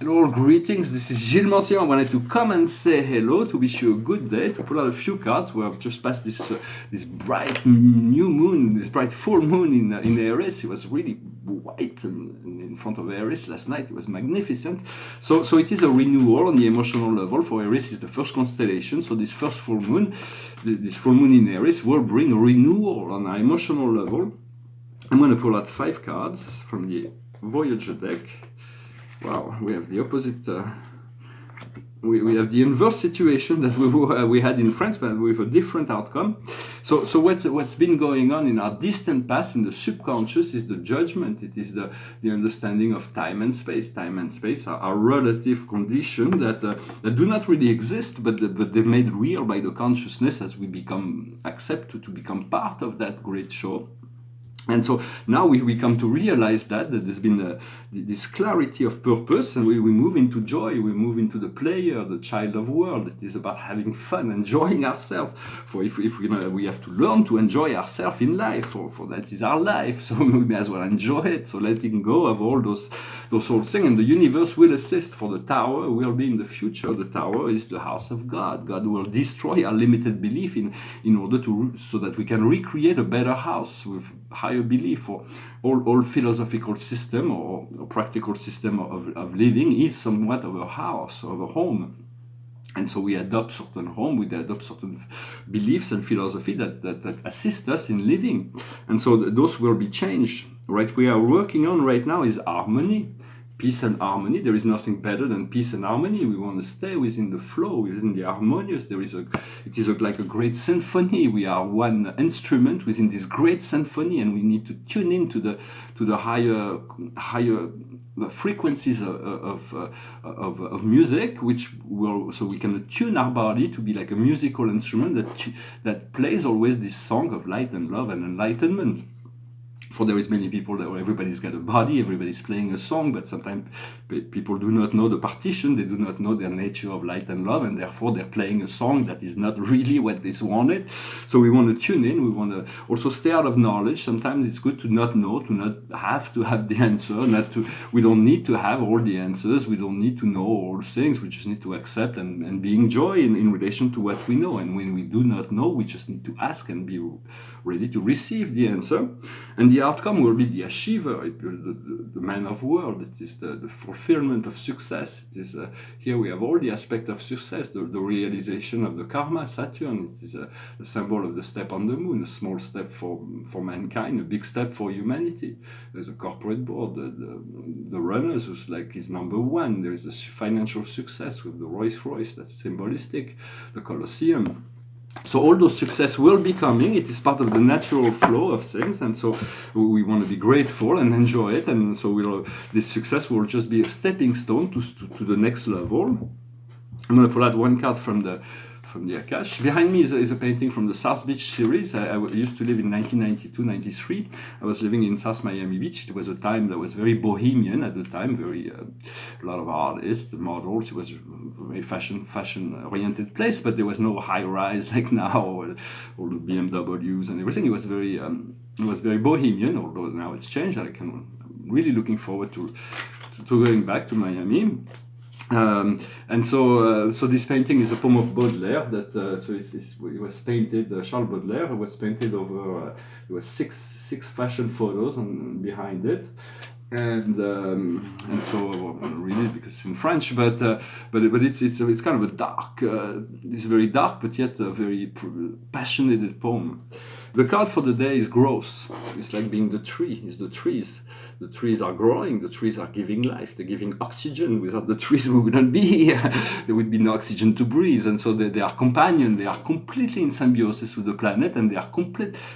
Hello, greetings. This is Gilles Mancier. I wanted to come and say hello, to wish you a good day, to pull out a few cards. We have just passed this bright new moon, this bright full moon in Aries. It was really white in front of Aries last night. It was magnificent. So it is a renewal on the emotional level. For Aries is the first constellation. So this first full moon, this full moon in Aries will bring a renewal on our emotional level. I'm going to pull out 5 cards from the Voyager deck. Wow, we have the opposite. We have the inverse situation that we had in France, but with a different outcome. So what's been going on in our distant past, in the subconscious, is the judgment. It is the understanding of time and space. Time and space are relative conditions that do not really exist, but they're made real by the consciousness as we become accepted to become part of that great show. And so now we come to realize that there's been this clarity of purpose, and we move into joy, we move into the player, the child of world. It is about having fun, enjoying ourselves. For if we have to learn to enjoy ourselves in life, for that is our life, so we may as well enjoy it. So letting go of all those old things, and the universe will assist. For the tower will be in the future. The tower is the house of God. God will destroy our limited belief in order so that we can recreate a better house with higher belief. For all philosophical system or practical system of living is somewhat of a house, of a home. And so we adopt certain home, we adopt certain beliefs and philosophy that assist us in living. And so those will be changed. Right? We are working on right now is harmony. Peace and harmony. There is nothing better than peace and harmony. We want to stay within the flow, within the harmonious. It is like a great symphony. We are one instrument within this great symphony, and we need to tune into the higher frequencies of music, so we can tune our body to be like a musical instrument that plays always this song of light and love and enlightenment. For there is many people that everybody's got a body, everybody's playing a song, but sometimes people do not know the partition, they do not know their nature of light and love, and therefore they're playing a song that is not really what is wanted. So we want to tune in, we want to also stay out of knowledge. Sometimes it's good to not know, to not have to have the answer, we don't need to have all the answers, we don't need to know all things, we just need to accept and be in joy in relation to what we know. And when we do not know, we just need to ask and be ready to receive the answer. And the outcome will be the achiever, the man of world. It is the fulfillment of success. It is here we have all the aspects of success, the realization of the karma, Saturn. It is a symbol of the step on the moon, a small step for mankind, a big step for humanity. There's a corporate board, the runners who's like is number 1. There is a financial success with the Rolls-Royce, that's symbolistic, the Colosseum. So all those success will be coming. It is part of the natural flow of things, and so we want to be grateful and enjoy it. And so this success will just be a stepping stone to the next level. I'm going to pull out 1 card from the Akash. Behind me is a painting from the South Beach series. I used to live in 1992-93. I was living in South Miami Beach. It was a time that was very bohemian at the time, very a lot of artists, models. It was a very fashion-oriented place, but there was no high-rise like now, or all the BMWs and everything. It was very bohemian, although now it's changed. I'm really looking forward to going back to Miami. And so this painting is a poem of Baudelaire that it was painted. Charles Baudelaire was painted over. There were six fashion photos behind it, and so I won't read it because it's in French. But it's kind of a dark. It's very dark, but yet a very passionate poem. The card for the day is growth. It's like being the tree. It's the trees. The trees are growing, the trees are giving life, they're giving oxygen. Without the trees, we wouldn't be here. There would be no oxygen to breathe. And so they are companion, they are completely in symbiosis with the planet, and they are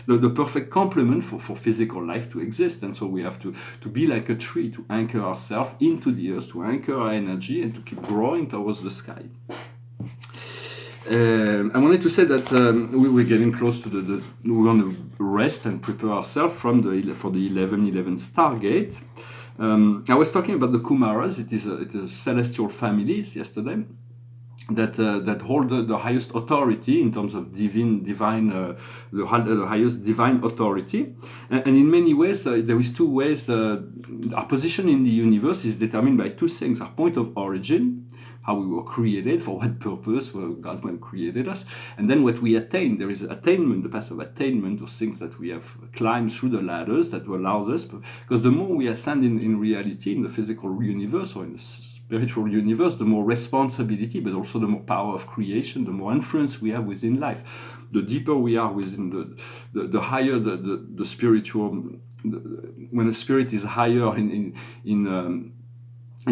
the perfect complement for physical life to exist. And so we have to be like a tree, to anchor ourselves into the earth, to anchor our energy, and to keep growing towards the sky. I wanted to say that we're getting close to we want to rest and prepare ourselves for the 11:11 Stargate. I was talking about the Kumaras. It is a celestial family yesterday. that hold the highest authority in terms of the highest divine authority. And in many ways, there is two ways. Our position in the universe is determined by two things: our point of origin, how we were created, for what purpose God created us, and then what we attain. There is attainment, the path of attainment, those things that we have climbed through the ladders that allows us, because the more we ascend in reality, in the physical universe or in the spiritual universe, the more responsibility, but also the more power of creation, the more influence we have within life. The deeper we are within the higher the spiritual, when the spirit is higher in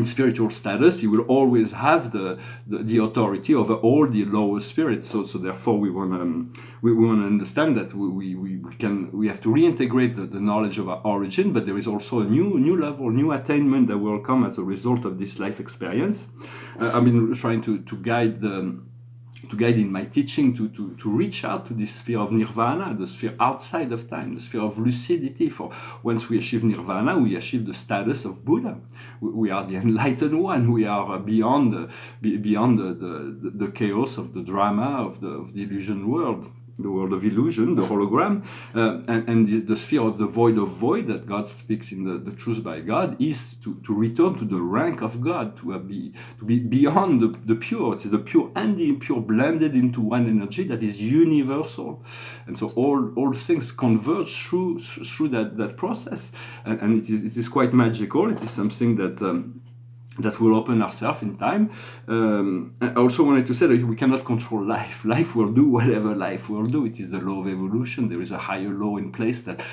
spiritual status, you will always have the authority over all the lower spirits. So therefore, we want to understand that we have to reintegrate the knowledge of our origin, but there is also a new level, new attainment that will come as a result of this life experience. I've been trying to guide in my teaching to reach out to this sphere of nirvana, the sphere outside of time, the sphere of lucidity. For once we achieve nirvana, we achieve the status of Buddha. We are the enlightened one. We are beyond the chaos of the drama of the illusion world. The world of illusion, the hologram, and the sphere of the void that God speaks in the Truth by God is to return to the rank of God, to be beyond the pure. It is the pure and the impure blended into one energy that is universal, and so all things converge through that process, and it is quite magical. It is something that will open ourselves in time. I also wanted to say that we cannot control life. Life will do whatever life will do. It is the law of evolution. There is a higher law in place that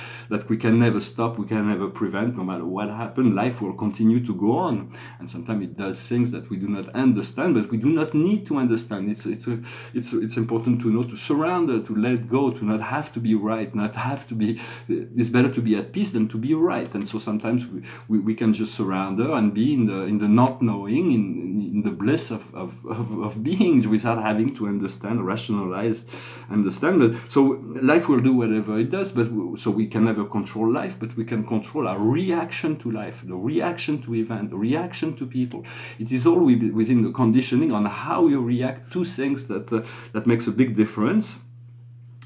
we can never stop, we can never prevent. No matter what happens, life will continue to go on. And sometimes it does things that we do not understand, but we do not need to understand. It's important to know, to surrender, to let go, to not have to be right, not have to be. It's better to be at peace than to be right. And so sometimes we can just surrender and be in the not knowing, in the bliss of being, without having to understand, rationalize, understand. But so life will do whatever it does, so we can never control life, but we can control our reaction to life, the reaction to events, the reaction to people. It is all within the conditioning on how you react to things that makes a big difference.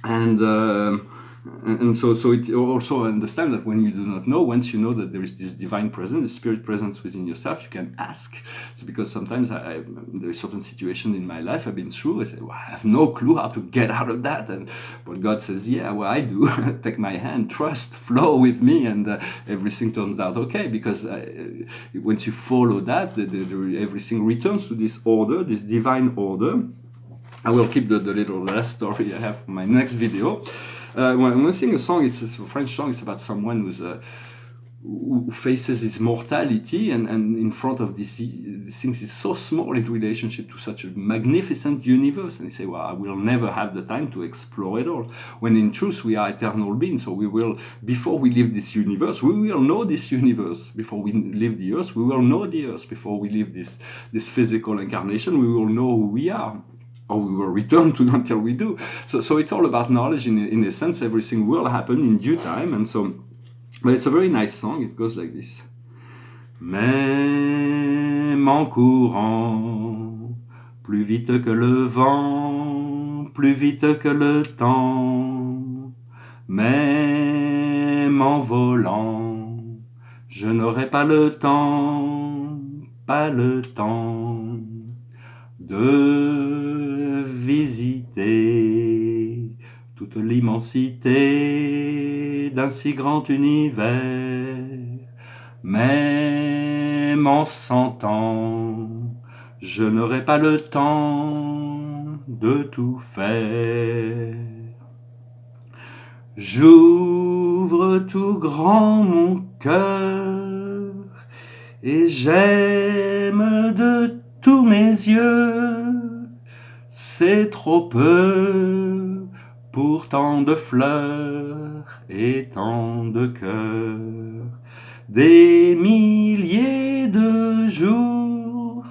And so it also understand that when you do not know, once you know that there is this divine presence, the spirit presence within yourself, you can ask. It's because sometimes there is certain situation in my life I've been through. I say, well, I have no clue how to get out of that. But God says, yeah, well, I do. Take my hand, trust, flow with me, and everything turns out okay. Because once you follow that, everything returns to this order, this divine order. I will keep the little last story I have for my next video. When I sing a song, it's a French song. It's about someone who faces his mortality, and in front of these things is so small in relationship to such a magnificent universe. And he say, well, I will never have the time to explore it all. When in truth, we are eternal beings. So we will, before we leave this universe, we will know this universe. Before we leave the earth, we will know the earth. Before we leave this physical incarnation, we will know who we are. Or we will return to until we do. So it's all about knowledge in a sense. Everything will happen in due time. And so, but it's a very nice song. It goes like this. Même en courant, plus vite que le vent, plus vite que le temps, même en volant, je n'aurai pas le temps de visiter toute l'immensité d'un si grand univers. Même en 100 ans, je n'aurai pas le temps de tout faire. J'ouvre tout grand mon cœur et j'aime de tous mes yeux, c'est trop peu pour tant de fleurs et tant de cœurs. Des milliers de jours,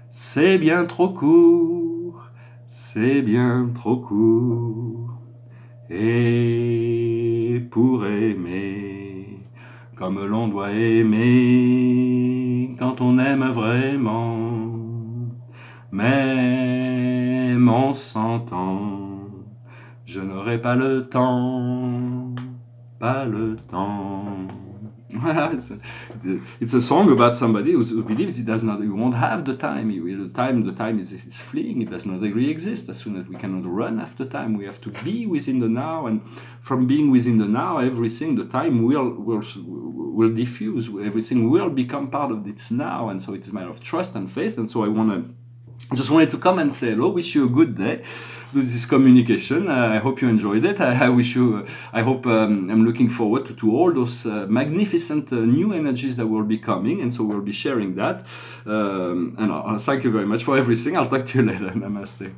c'est bien trop court, c'est bien trop court. Et pour aimer comme l'on doit aimer quand on aime vraiment, Même en 100 ans, je n'aurai pas le temps, pas le temps. It's a song about somebody who believes he won't have the time. The time is fleeing. It does not really exist. As soon as we cannot run after time, we have to be within the now. And from being within the now, everything, the time will diffuse. Everything will become part of this now. And so it's a matter of trust and faith. And so I just wanted to come and say hello, wish you a good day, do this communication. I hope you enjoyed it. I hope I'm looking forward to all those magnificent new energies that will be coming, and so we'll be sharing that. And thank you very much for everything. I'll talk to you later. Namaste.